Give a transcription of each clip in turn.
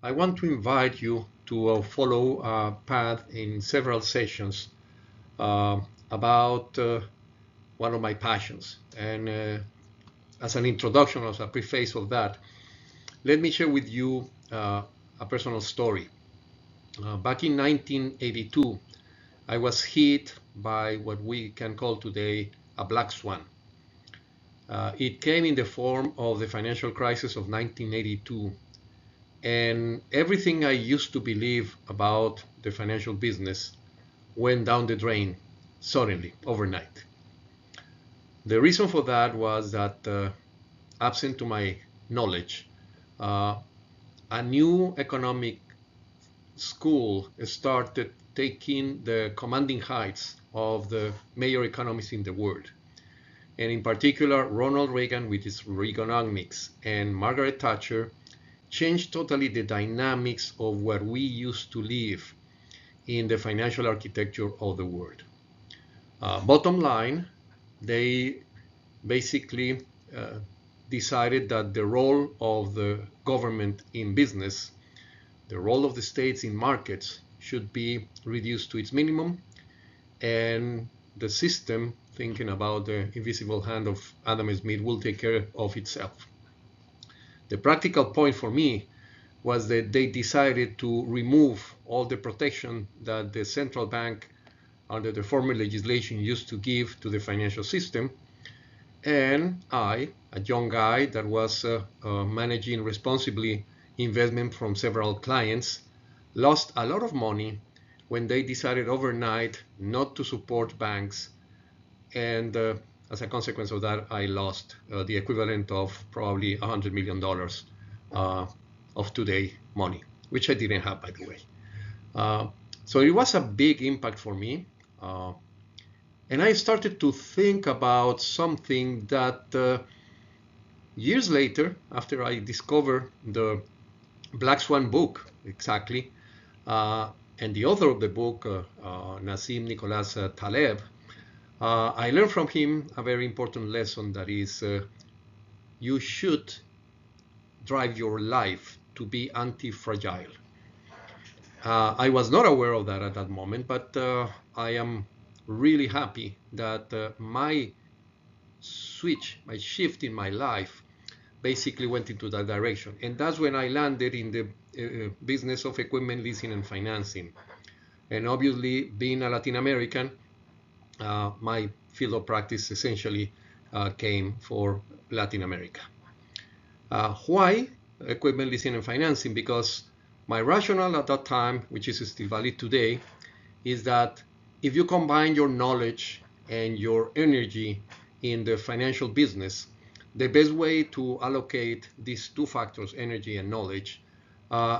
I want to invite you to follow a path in several sessions about one of my passions. And as an introduction, as a preface of that, let me share with you a personal story. Back in 1982, I was hit by what we can call today a black swan. It came in the form of the financial crisis of 1982, and everything I used to believe about the financial business went down the drain suddenly, overnight. The reason for that was that, absent to my knowledge, a new economic school started taking the commanding heights of the major economists in the world. And in particular, Ronald Reagan with his Reaganomics and Margaret Thatcher changed totally the dynamics of where we used to live in the financial architecture of the world. Bottom line, they basically decided that the role of the government in business, the role of the states in markets, should be reduced to its minimum, and the system, thinking about the invisible hand of Adam Smith, will take care of itself. The practical point for me was that they decided to remove all the protection that the central bank under the former legislation used to give to the financial system. And I, a young guy that was managing responsibly investment from several clients, lost a lot of money when they decided overnight not to support banks. And as a consequence of that, I lost the equivalent of probably $100 million of today money, which I didn't have, by the way. So it was a big impact for me. And I started to think about something that years later, after I discovered the Black Swan book, exactly, and the author of the book, Nassim Nicholas Taleb, I learned from him a very important lesson, that is, you should drive your life to be anti-fragile. I was not aware of that at that moment, but I am really happy that my shift in my life basically went into that direction. And that's when I landed in the business of equipment leasing and financing. And obviously, being a Latin American, my field of practice essentially came for Latin America. Why equipment leasing and financing? Because my rationale at that time, which is still valid today, is that if you combine your knowledge and your energy in the financial business, the best way to allocate these two factors, energy and knowledge,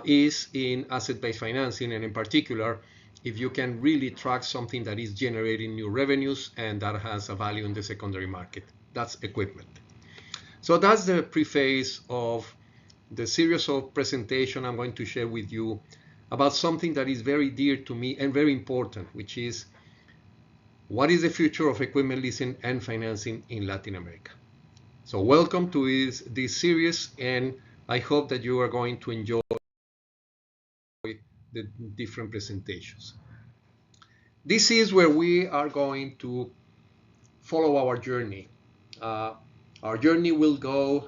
is in asset-based financing, and in particular, if you can really track something that is generating new revenues and that has a value in the secondary market. That's equipment. So that's the preface of the series of presentation I'm going to share with you about something that is very dear to me and very important, which is what is the future of equipment leasing and financing in Latin America. So welcome to this series, and I hope that you are going to enjoy the different presentations. This is where we are going to follow our journey. Our journey will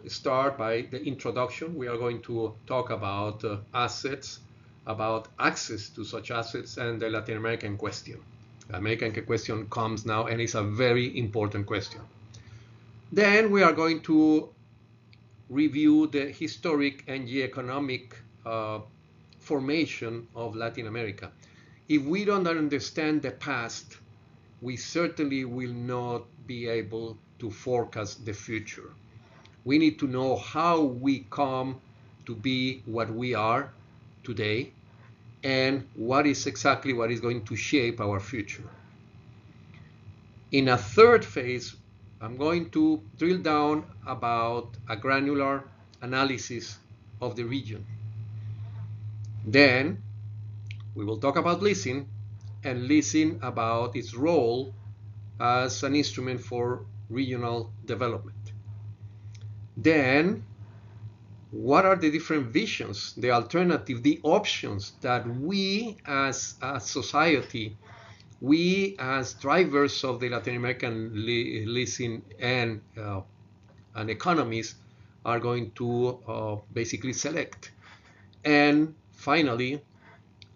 start by the introduction. We are going to talk about assets, about access to such assets, and the Latin American question. The American question comes now, and it's a very important question. Then we are going to review the historic and geoeconomic formation of Latin America. If we don't understand the past, we certainly will not be able to forecast the future. We need to know how we come to be what we are today, and what is going to shape our future. In a third phase, I'm going to drill down about a granular analysis of the region. Then we will talk about leasing, and leasing about its role as an instrument for regional development. Then what are the different visions, the alternative, the options that we as a society, we as drivers of the Latin American leasing and economies are going to basically select. And finally,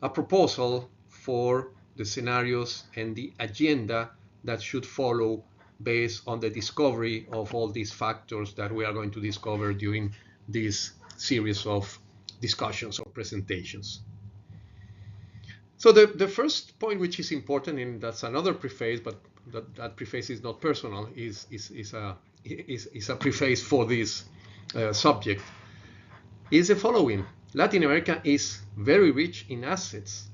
a proposal for the scenarios and the agenda that should follow based on the discovery of all these factors that we are going to discover during this series of discussions or presentations. So the first point, which is important, and that's another preface, but that preface is not personal, is a preface for this subject, is the following. Latin America is very rich in assets,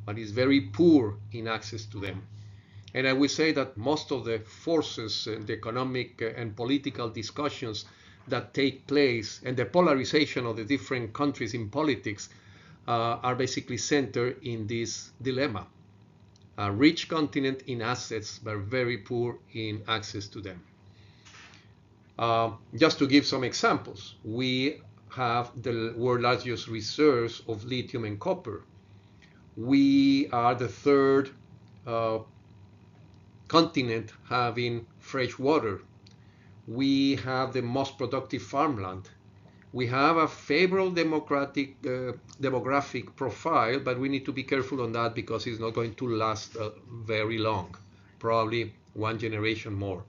but is very poor in access to them. And I will say that most of the forces, the economic and political discussions that take place, and the polarization of the different countries in politics are basically centered in this dilemma. A rich continent in assets, but very poor in access to them. Just to give some examples, we have the world's largest reserves of lithium and copper. We are the third continent having fresh water. We have the most productive farmland. We have a favorable demographic profile, but we need to be careful on that because it's not going to last very long, probably one generation more.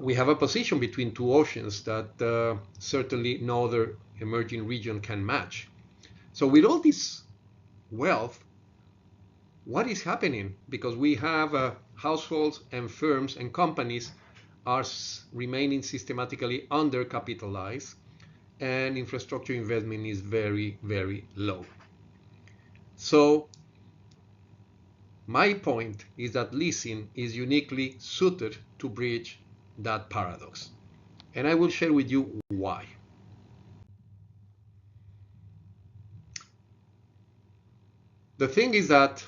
We have a position between two oceans that certainly no other emerging region can match. So with all this wealth, what is happening? Because we have households and firms and companies are remaining systematically undercapitalized, and infrastructure investment is very, very low. So my point is that leasing is uniquely suited to bridge that paradox. And I will share with you why. The thing is that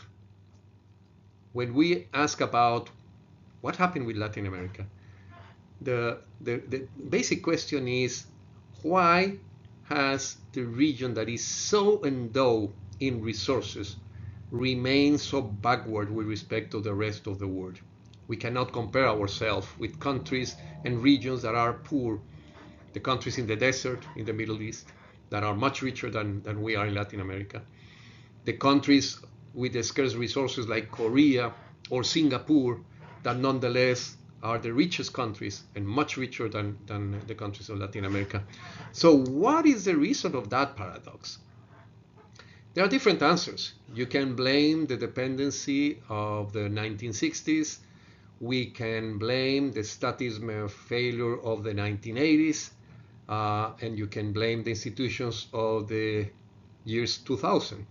when we ask about what happened with Latin America, the basic question is, why has the region that is so endowed in resources remained so backward with respect to the rest of the world? We cannot compare ourselves with countries and regions that are poor, the countries in the desert in the Middle East that are much richer than we are in Latin America, the countries with the scarce resources like Korea or Singapore that nonetheless are the richest countries and much richer than the countries of Latin America. So what is the reason of that paradox? There are different answers. You can blame the dependency of the 1960s. We can blame the statism failure of the 1980s. And you can blame the institutions of the years 2000.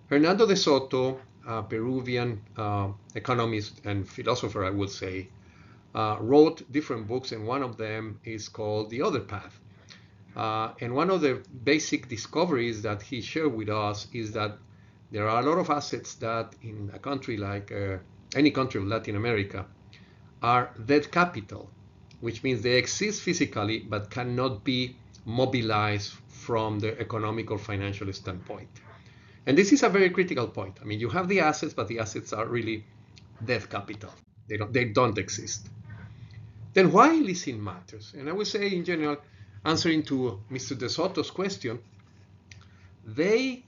Hernando de Soto, a Peruvian economist and philosopher, I would say, wrote different books, and one of them is called The Other Path. And one of the basic discoveries that he shared with us is that there are a lot of assets that in a country like any country of Latin America are dead capital, which means they exist physically but cannot be mobilized from the economic or financial standpoint. And this is a very critical point. I mean, you have the assets, but the assets are really dead capital. They don't exist. Then why leasing matters? And I would say in general, answering to Mr. De Soto's question, leasing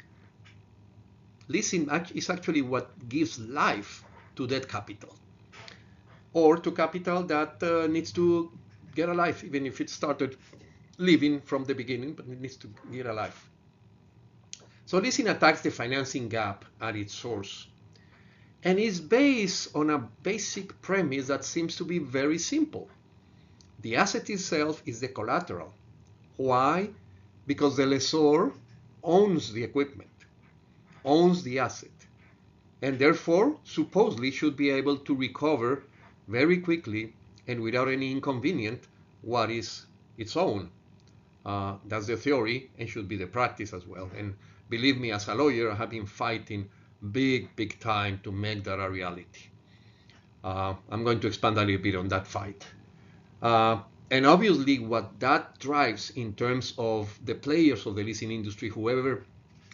is actually what gives life to that capital, or to capital that needs to get alive, even if it started living from the beginning, but it needs to get alive. So leasing attacks the financing gap at its source, and is based on a basic premise that seems to be very simple. The asset itself is the collateral. Why? Because the lessor owns the equipment, owns the asset, and therefore supposedly should be able to recover very quickly and without any inconvenience what is its own. That's the theory and should be the practice as well. And believe me, as a lawyer, I have been fighting big time to make that a reality. I'm going to expand a little bit on that fight. And obviously, what that drives in terms of the players of the leasing industry, whoever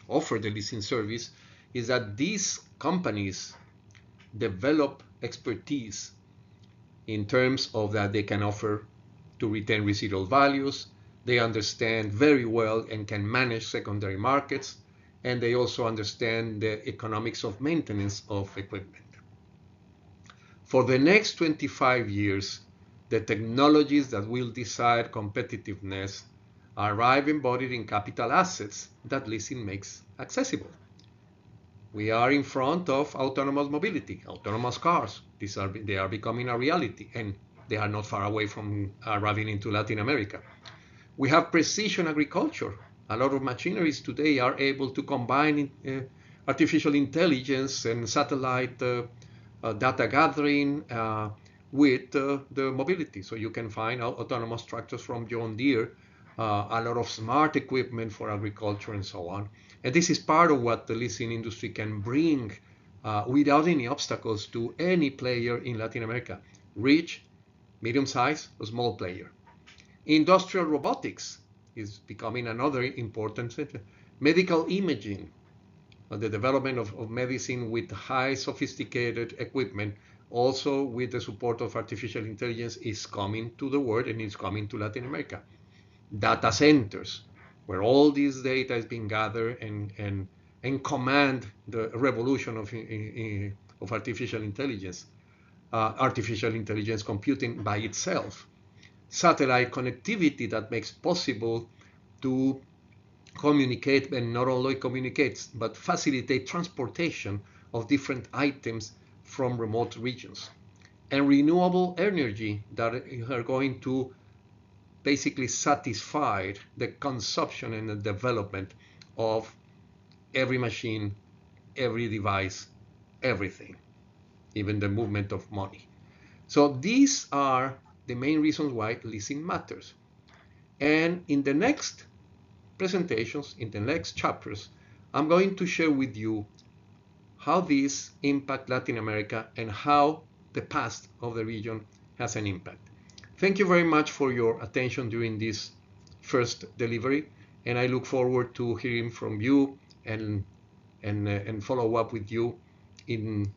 offer the leasing service, is that these companies develop expertise in terms of that they can offer to retain residual values. They understand very well and can manage secondary markets, and they also understand the economics of maintenance of equipment. For the next 25 years, the technologies that will decide competitiveness arrive embodied in capital assets that leasing makes accessible. We are in front of autonomous mobility, autonomous cars. They are becoming a reality, and they are not far away from arriving into Latin America. We have precision agriculture. A lot of machineries today are able to combine artificial intelligence and satellite data gathering with the mobility. So you can find autonomous tractors from John Deere, a lot of smart equipment for agriculture and so on. And this is part of what the leasing industry can bring without any obstacles to any player in Latin America, rich, medium-sized, or small player. Industrial robotics is becoming another important sector. Medical imaging, the development of medicine with high sophisticated equipment, also with the support of artificial intelligence, is coming to the world and is coming to Latin America. Data centers, where all this data is being gathered and command the revolution of artificial intelligence computing by itself. Satellite connectivity that makes possible to communicate, and not only communicates, but facilitate transportation of different items from remote regions. And renewable energy that are going to basically satisfy the consumption and the development of every machine, every device, everything, even the movement of money. So these are the main reasons why leasing matters. And in the next presentations, in the next chapters, I'm going to share with you how these impact Latin America and how the past of the region has an impact. Thank you very much for your attention during this first delivery, and I look forward to hearing from you and follow up with you in